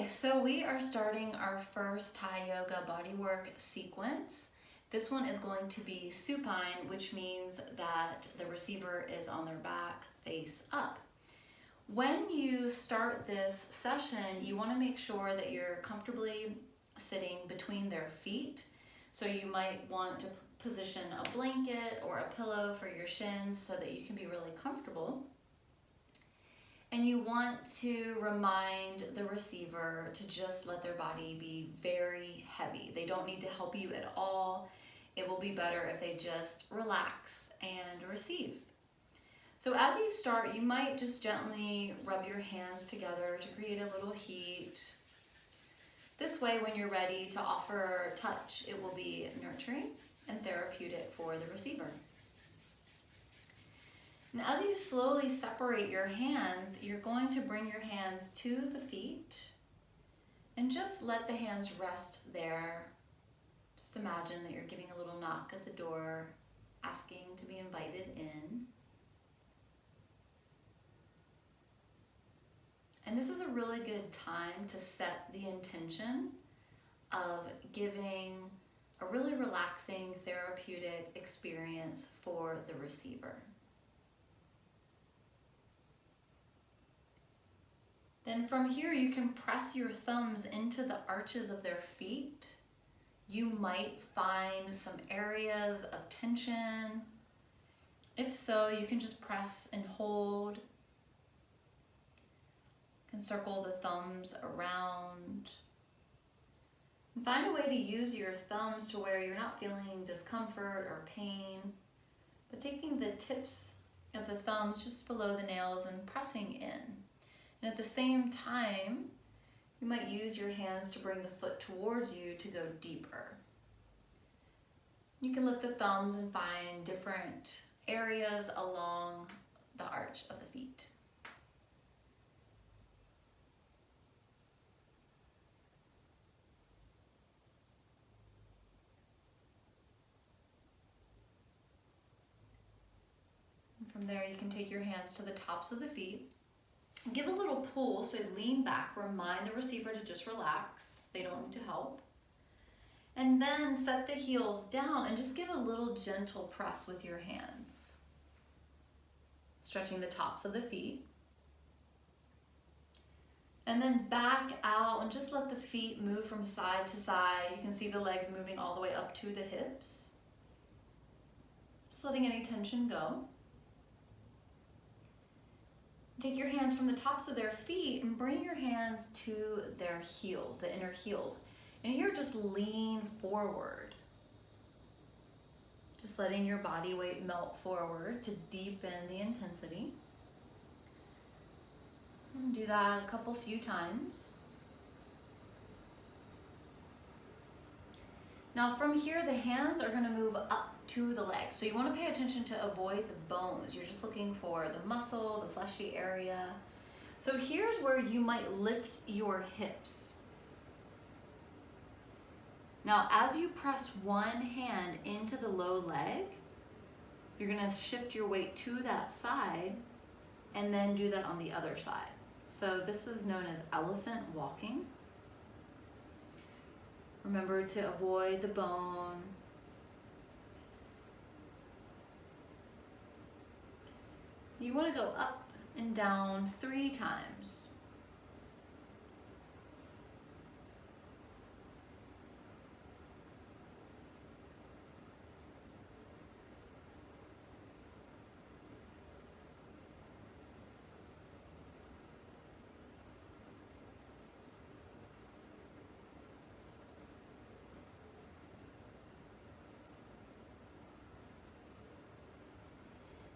Okay, so we are starting our first Thai yoga bodywork sequence. This one is going to be supine, which means that the receiver is on their back, face up. When you start this session, you want to make sure that you're comfortably sitting between their feet. So you might want to position a blanket or a pillow for your shins so that you can be really comfortable. And you want to remind the receiver to just let their body be very heavy. They don't need to help you at all. It will be better if they just relax and receive. So as you start, you might just gently rub your hands together to create a little heat. This way, when you're ready to offer touch, it will be nurturing and therapeutic for the receiver. And as you slowly separate your hands, you're going to bring your hands to the feet and just let the hands rest there. Just imagine that you're giving a little knock at the door, asking to be invited in. And this is a really good time to set the intention of giving a really relaxing, therapeutic experience for the receiver. Then from here, you can press your thumbs into the arches of their feet. You might find some areas of tension. If so, you can just press and hold. You can circle the thumbs around. And find a way to use your thumbs to where you're not feeling discomfort or pain, but taking the tips of the thumbs just below the nails and pressing in. And at the same time, you might use your hands to bring the foot towards you to go deeper. You can lift the thumbs and find different areas along the arch of the feet. And from there, you can take your hands to the tops of the feet. Give a little pull, so lean back, remind the receiver to just relax. They don't need to help. And then set the heels down and just give a little gentle press with your hands. Stretching the tops of the feet. And then back out and just let the feet move from side to side. You can see the legs moving all the way up to the hips. Just letting any tension go. Take your hands from the tops of their feet and bring your hands to their heels, the inner heels. And here, just lean forward. Just letting your body weight melt forward to deepen the intensity. And do that a few times. Now from here, the hands are going to move up to the legs. So you want to pay attention to avoid the bones. You're just looking for the muscle, the fleshy area. So here's where you might lift your hips. Now, as you press one hand into the low leg, you're going to shift your weight to that side and then do that on the other side. So this is known as elephant walking. Remember to avoid the bone. You want to go up and down 3 times.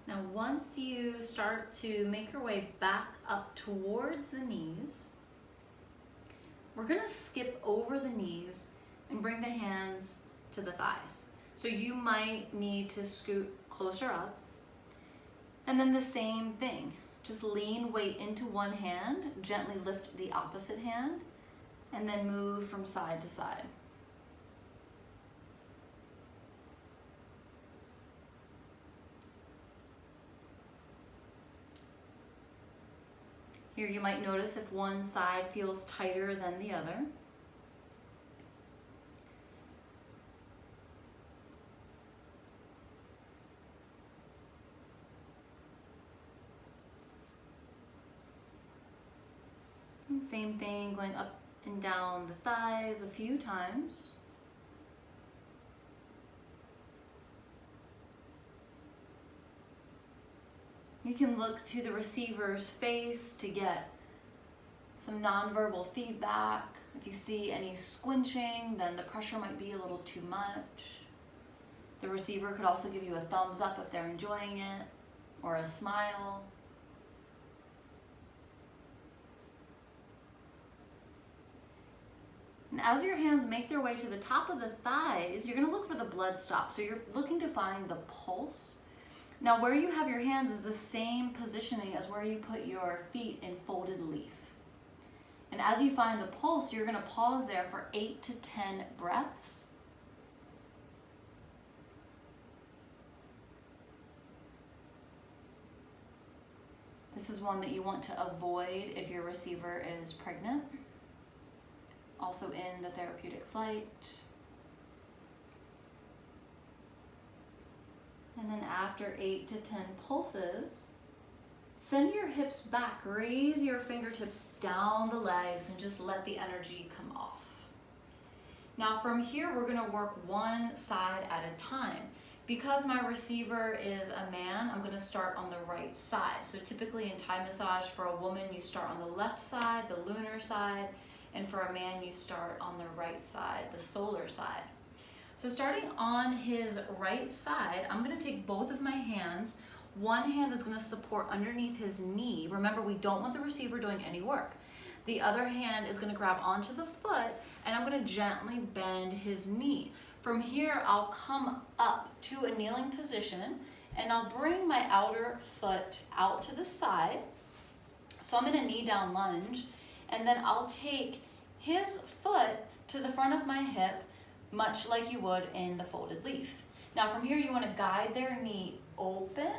Now, once you start to make your way back up towards the knees, we're going to skip over the knees and bring the hands to the thighs. So you might need to scoot closer up. And then the same thing, just lean weight into one hand, gently lift the opposite hand, and then move from side to side. Here you might notice if one side feels tighter than the other. And same thing, going up and down the thighs a few times. You can look to the receiver's face to get some nonverbal feedback. If you see any squinching, then the pressure might be a little too much. The receiver could also give you a thumbs up if they're enjoying it, or a smile. And as your hands make their way to the top of the thighs, you're going to look for the blood stop. So you're looking to find the pulse. Now where you have your hands is the same positioning as where you put your feet in folded leaf. And as you find the pulse, you're going to pause there for 8 to 10 breaths. This is one that you want to avoid if your receiver is pregnant. Also in the therapeutic flight. And then after 8 to 10 pulses, send your hips back, raise your fingertips down the legs and just let the energy come off. Now from here, we're gonna work one side at a time. Because my receiver is a man, I'm gonna start on the right side. So typically in Thai massage for a woman, you start on the left side, the lunar side, and for a man, you start on the right side, the solar side. So starting on his right side, I'm gonna take both of my hands. One hand is gonna support underneath his knee. Remember, we don't want the receiver doing any work. The other hand is gonna grab onto the foot, and I'm gonna gently bend his knee. From here, I'll come up to a kneeling position, and I'll bring my outer foot out to the side. So I'm in a knee down lunge, and then I'll take his foot to the front of my hip, much like you would in the folded leaf. Now from here, you want to guide their knee open.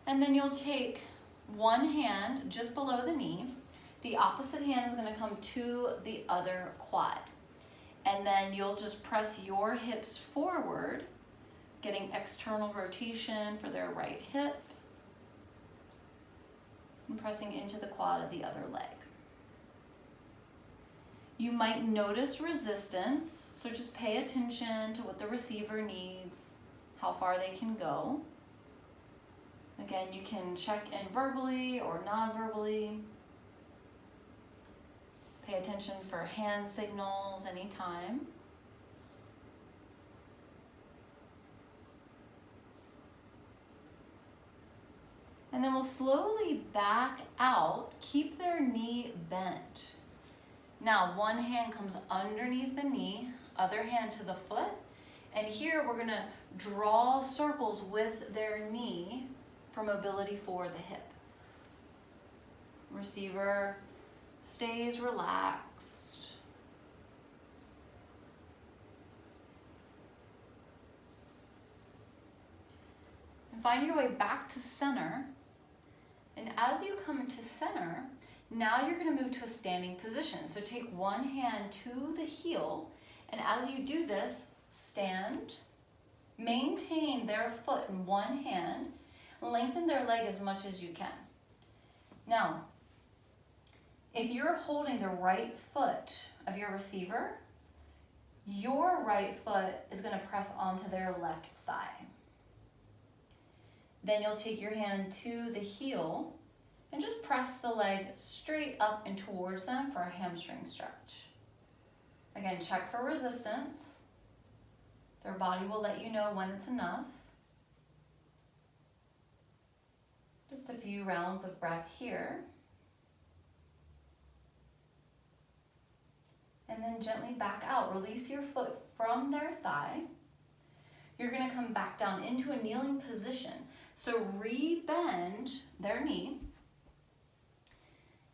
And then you'll take one hand just below the knee. The opposite hand is going to come to the other quad. And then you'll just press your hips forward, getting external rotation for their right hip. And pressing into the quad of the other leg. You might notice resistance, so just pay attention to what the receiver needs, how far they can go. Again, you can check in verbally or non-verbally. Pay attention for hand signals anytime. And then we'll slowly back out, keep their knee bent. Now, one hand comes underneath the knee, other hand to the foot. And here we're gonna draw circles with their knee for mobility for the hip. Receiver stays relaxed. And find your way back to center. And as you come to center, now you're going to move to a standing position. So take one hand to the heel, and as you do this, stand, maintain their foot in one hand, lengthen their leg as much as you can. Now, if you're holding the right foot of your receiver, your right foot is going to press onto their left thigh. Then you'll take your hand to the heel and just press the leg straight up and towards them for a hamstring stretch. Again, check for resistance. Their body will let you know when it's enough. Just a few rounds of breath here. And then gently back out. Release your foot from their thigh. You're going to come back down into a kneeling position. So re-bend their knee.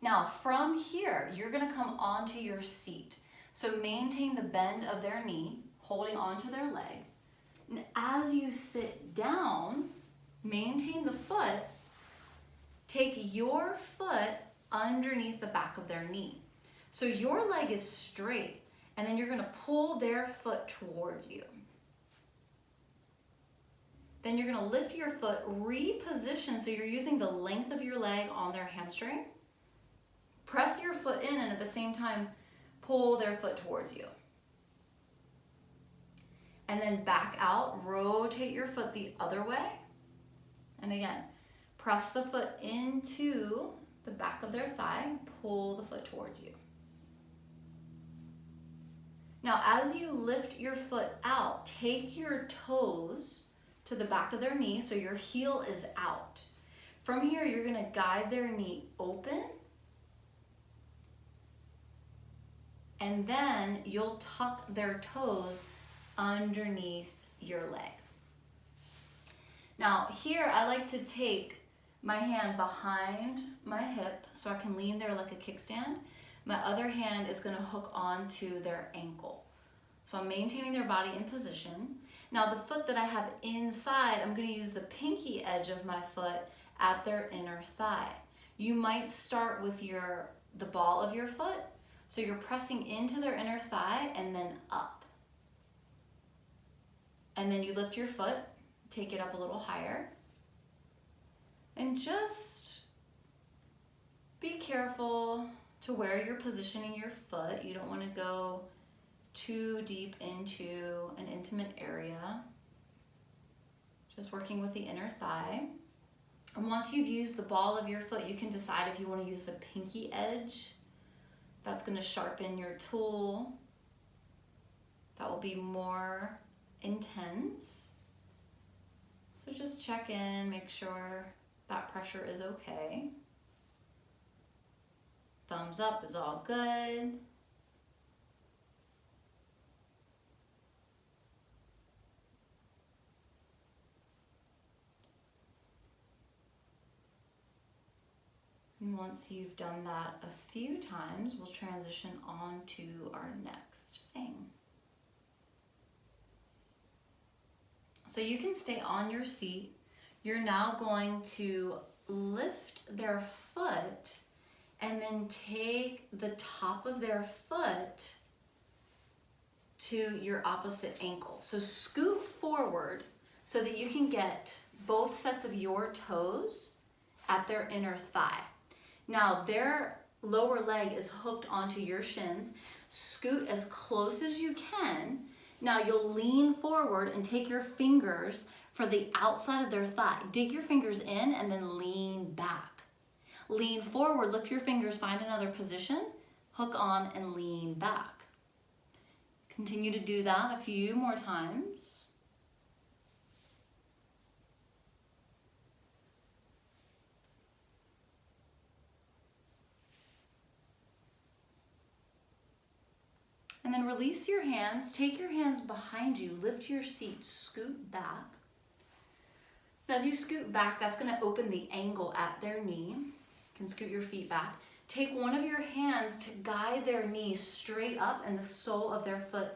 Now from here, you're going to come onto your seat. So maintain the bend of their knee, holding onto their leg. And as you sit down, maintain the foot take your foot underneath the back of their knee. So your leg is straight, and then you're gonna pull their foot towards you. Then you're gonna lift your foot, reposition, so you're using the length of your leg on their hamstring. Press your foot in, and at the same time, pull their foot towards you. And then back out, rotate your foot the other way. And again, press the foot into the back of their thigh, pull the foot towards you. Now, as you lift your foot out, take your toes to the back of their knee so your heel is out. From here, you're gonna guide their knee open, and then you'll tuck their toes underneath your leg. Now here, I like to take my hand behind my hip so I can lean there like a kickstand. My other hand is gonna hook onto their ankle. So I'm maintaining their body in position. Now the foot that I have inside, I'm gonna use the pinky edge of my foot at their inner thigh. You might start with the ball of your foot, so you're pressing into their inner thigh and then up. And then you lift your foot, take it up a little higher, and just be careful to where you're positioning your foot. You don't want to go too deep into an intimate area. Just working with the inner thigh. And once you've used the ball of your foot, you can decide if you want to use the pinky edge. That's going to sharpen your tool. That will be more intense. So just check in, make sure that pressure is okay. Thumbs up is all good. And once you've done that a few times, we'll transition on to our next thing. So you can stay on your seat. You're now going to lift their foot and then take the top of their foot to your opposite ankle. So scoot forward so that you can get both sets of your toes at their inner thigh. Now their lower leg is hooked onto your shins. Scoot as close as you can. Now you'll lean forward and take your fingers for the outside of their thigh. Dig your fingers in and then lean back. Lean forward, lift your fingers, find another position, hook on and lean back. Continue to do that a few more times. And then release your hands, take your hands behind you, lift your seat, scoot back. As you scoot back, that's gonna open the angle at their knee. You can scoot your feet back. Take one of your hands to guide their knee straight up and the sole of their foot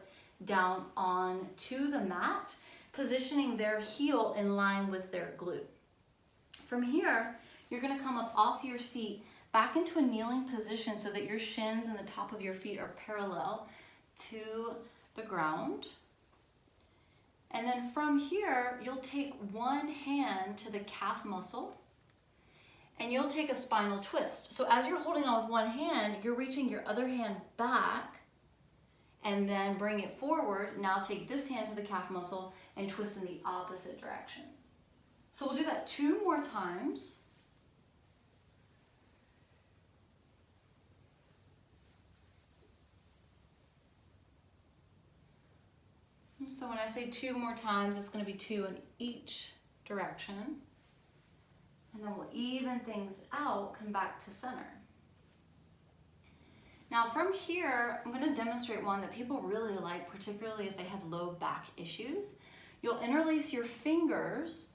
down onto the mat, positioning their heel in line with their glute. From here, you're gonna come up off your seat, back into a kneeling position so that your shins and the top of your feet are parallel to the ground. And then from here, you'll take one hand to the calf muscle and you'll take a spinal twist. So as you're holding on with one hand, you're reaching your other hand back and then bring it forward. Now take this hand to the calf muscle and twist in the opposite direction. So we'll do that 2 more times. So when I say 2 more times, it's going to be 2 in each direction. And then we'll even things out, come back to center. Now from here, I'm going to demonstrate one that people really like, particularly if they have low back issues. You'll interlace your fingers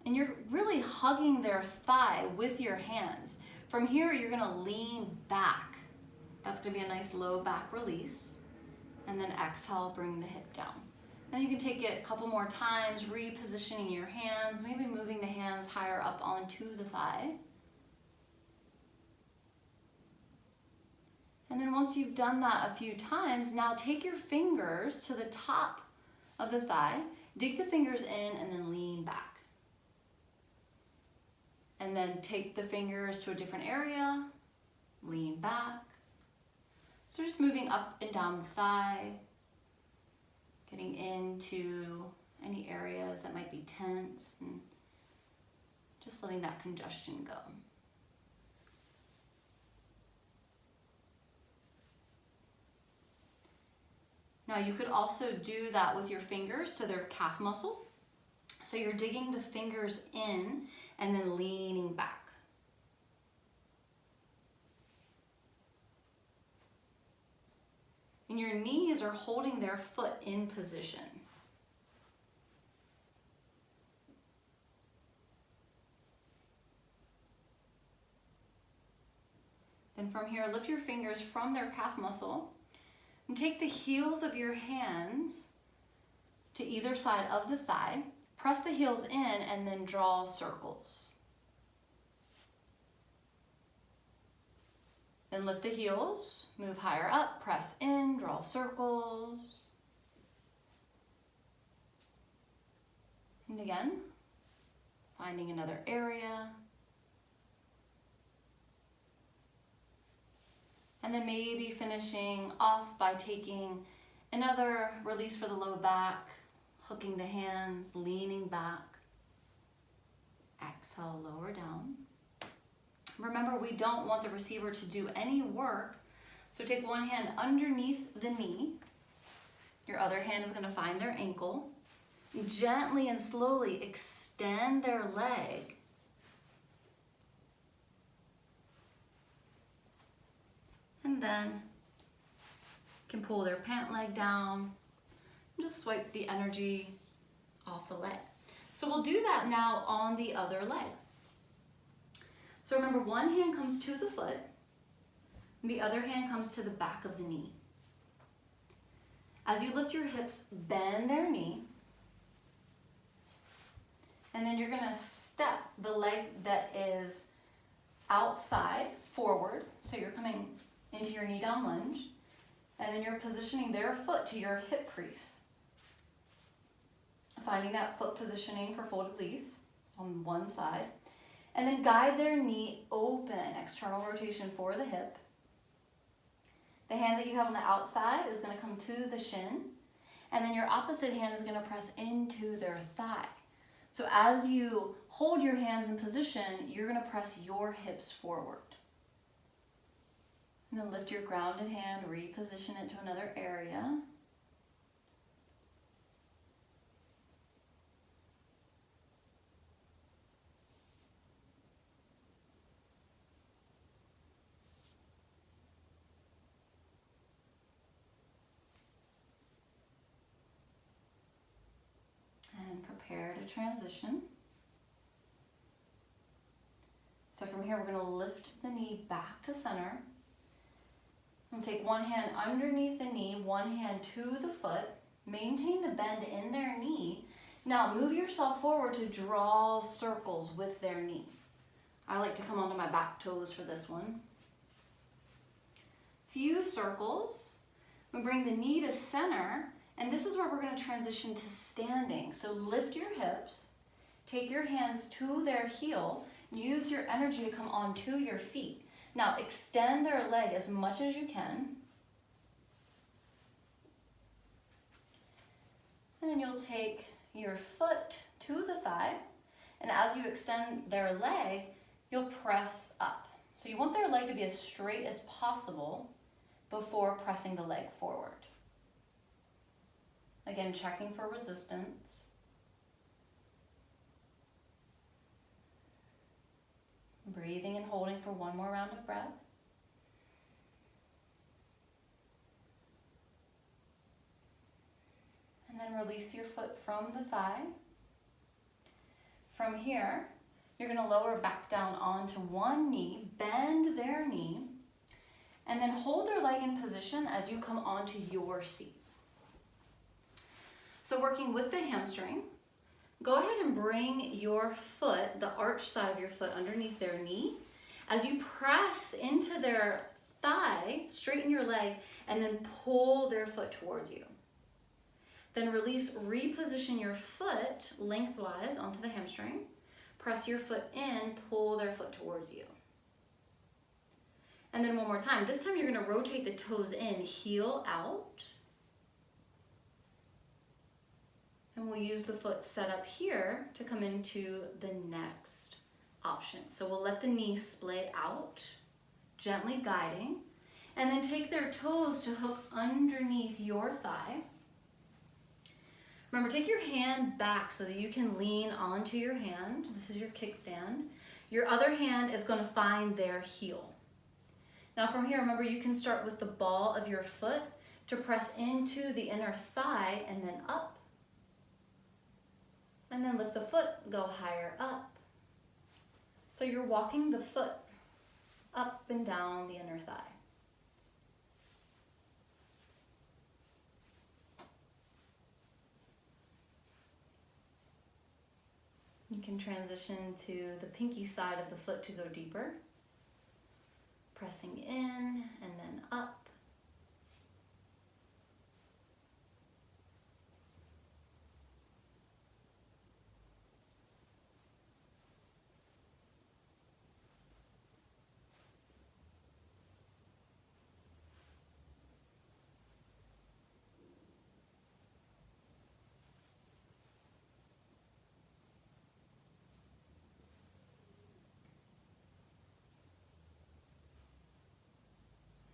and you're really hugging their thigh with your hands. From here, you're going to lean back. That's going to be a nice low back release. And then exhale, bring the hip down. Then you can take it a couple more times, repositioning your hands, maybe moving the hands higher up onto the thigh. And then once you've done that a few times, now take your fingers to the top of the thigh, dig the fingers in, and then lean back. And then take the fingers to a different area, lean back. So just moving up and down the thigh, getting into any areas that might be tense, and just letting that congestion go. Now you could also do that with your fingers to their calf muscle. So you're digging the fingers in and then leaning back. And your knees are holding their foot in position. Then from here, lift your fingers from their calf muscle and take the heels of your hands to either side of the thigh. Press the heels in and then draw circles. Then lift the heels, move higher up, press in, draw circles. And again, finding another area. And then maybe finishing off by taking another release for the low back, hooking the hands, leaning back. Exhale, lower down. Remember, we don't want the receiver to do any work, so take one hand underneath the knee. Your other hand is going to find their ankle. Gently and slowly extend their leg. And then you can pull their pant leg down and just swipe the energy off the leg. So we'll do that now on the other leg. So remember, one hand comes to the foot, and the other hand comes to the back of the knee. As you lift your hips, bend their knee, and then you're gonna step the leg that is outside forward. So you're coming into your knee down lunge, and then you're positioning their foot to your hip crease. Finding that foot positioning for folded leaf on one side. And then guide their knee open, external rotation for the hip. The hand that you have on the outside is going to come to the shin, and then your opposite hand is going to press into their thigh. So as you hold your hands in position, you're going to press your hips forward. And then lift your grounded hand, reposition it to another area. And prepare to transition. So from here, we're going to lift the knee back to center. And take one hand underneath the knee, one hand to the foot. Maintain the bend in their knee. Now move yourself forward to draw circles with their knee. I like to come onto my back toes for this one. Few circles. We bring the knee to center. And this is where we're going to transition to standing. So lift your hips, take your hands to their heel, and use your energy to come onto your feet. Now extend their leg as much as you can. And then you'll take your foot to the thigh, and as you extend their leg, you'll press up. So you want their leg to be as straight as possible before pressing the leg forward. Again, checking for resistance. Breathing and holding for one more round of breath. And then release your foot from the thigh. From here, you're going to lower back down onto one knee, bend their knee, and then hold their leg in position as you come onto your seat. So working with the hamstring, go ahead and bring your foot, the arch side of your foot, underneath their knee. As you press into their thigh, straighten your leg, and then pull their foot towards you. Then release, reposition your foot lengthwise onto the hamstring. Press your foot in, pull their foot towards you. And then one more time. This time you're going to rotate the toes in, heel out. And we'll use the foot set up here to come into the next option. So we'll let the knee splay out, gently guiding, and then take their toes to hook underneath your thigh. Remember, take your hand back so that you can lean onto your hand. This is your kickstand. Your other hand is going to find their heel. Now from here, remember, you can start with the ball of your foot to press into the inner thigh and then up. And then lift the foot, go higher up. So you're walking the foot up and down the inner thigh. You can transition to the pinky side of the foot to go deeper. Pressing in and then up.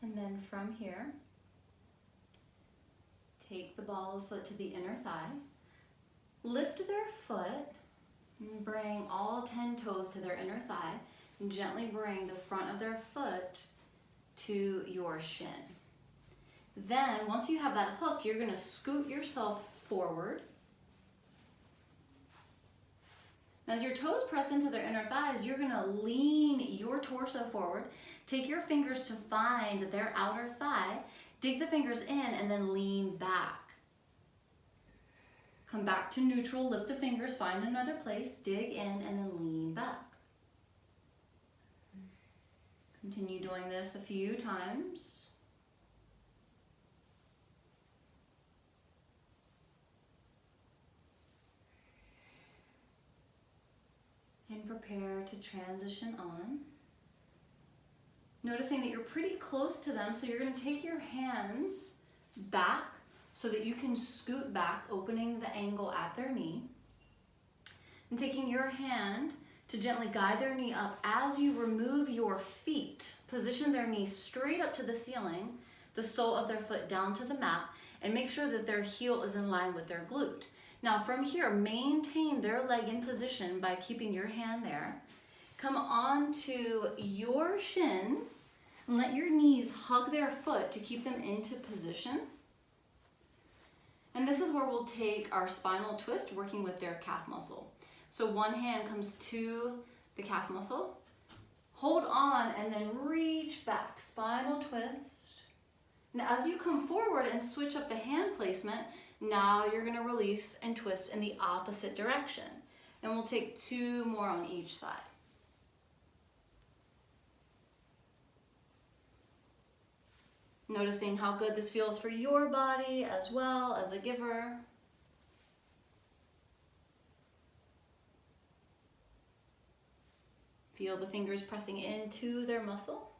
And then from here, take the ball of foot to the inner thigh, lift their foot, and bring all 10 toes to their inner thigh, and gently bring the front of their foot to your shin. Then, once you have that hook, you're gonna scoot yourself forward. Now, as your toes press into their inner thighs, you're gonna lean your torso forward. Take your fingers to find their outer thigh, dig the fingers in, and then lean back. Come back to neutral, lift the fingers, find another place, dig in, and then lean back. Continue doing this a few times. And prepare to transition on. Noticing that you're pretty close to them, so you're going to take your hands back so that you can scoot back, opening the angle at their knee. And taking your hand to gently guide their knee up as you remove your feet. Position their knee straight up to the ceiling, the sole of their foot down to the mat, and make sure that their heel is in line with their glute. Now from here, maintain their leg in position by keeping your hand there. Come onto your shins and let your knees hug their foot to keep them into position. And this is where we'll take our spinal twist, working with their calf muscle. So one hand comes to the calf muscle, hold on, and then reach back, spinal twist. Now as you come forward and switch up the hand placement, now you're gonna release and twist in the opposite direction. And we'll take 2 more on each side. Noticing how good this feels for your body as well as a giver. Feel the fingers pressing into their muscle.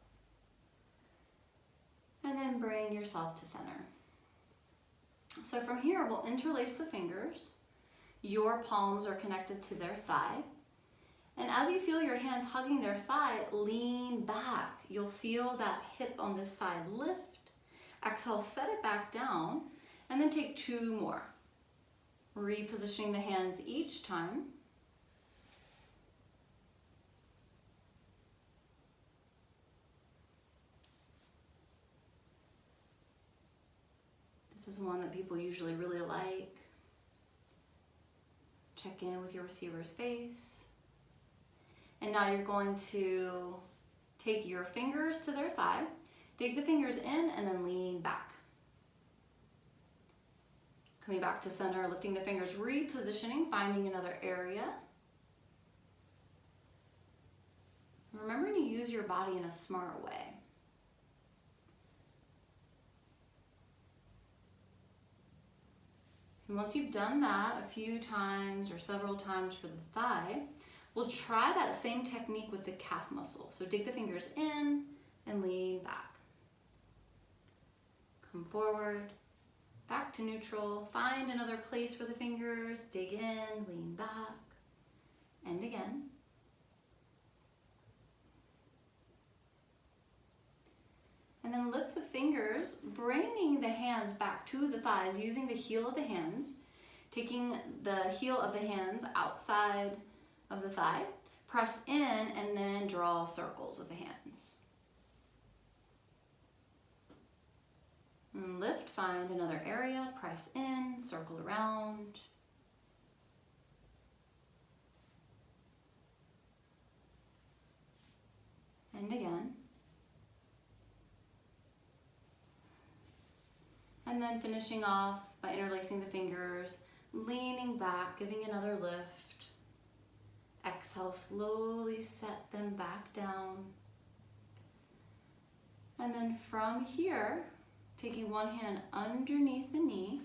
And then bring yourself to center. So from here, we'll interlace the fingers. Your palms are connected to their thigh. And as you feel your hands hugging their thigh, lean back. You'll feel that hip on this side lift. Exhale, set it back down, and then take 2 more. Repositioning the hands each time. This is one that people usually really like. Check in with your receiver's face. And now you're going to take your fingers to their thigh, dig the fingers in, and then lean back. Coming back to center, lifting the fingers, repositioning, finding another area. Remembering to use your body in a smart way. And once you've done that a few times or several times for the thigh, we'll try that same technique with the calf muscle. So dig the fingers in and lean back. Come forward, back to neutral. Find another place for the fingers. Dig in, lean back, and again. And then lift the fingers, bringing the hands back to the thighs, using the heel of the hands, taking the heel of the hands outside of the thigh, press in, and then draw circles with the hands. And lift, find another area, press in, circle around. And again. And then finishing off by interlacing the fingers, leaning back, giving another lift. Exhale, slowly set them back down. And then from here, taking one hand underneath the knee,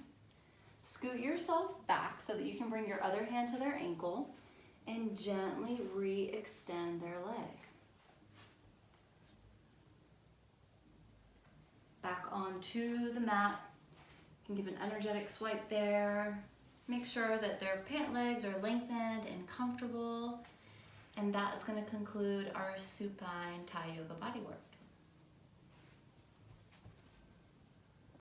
scoot yourself back so that you can bring your other hand to their ankle and gently re-extend their leg. Back onto the mat. You can give an energetic swipe there. Make sure that their pant legs are lengthened and comfortable. And that is going to conclude our supine Thai yoga bodywork.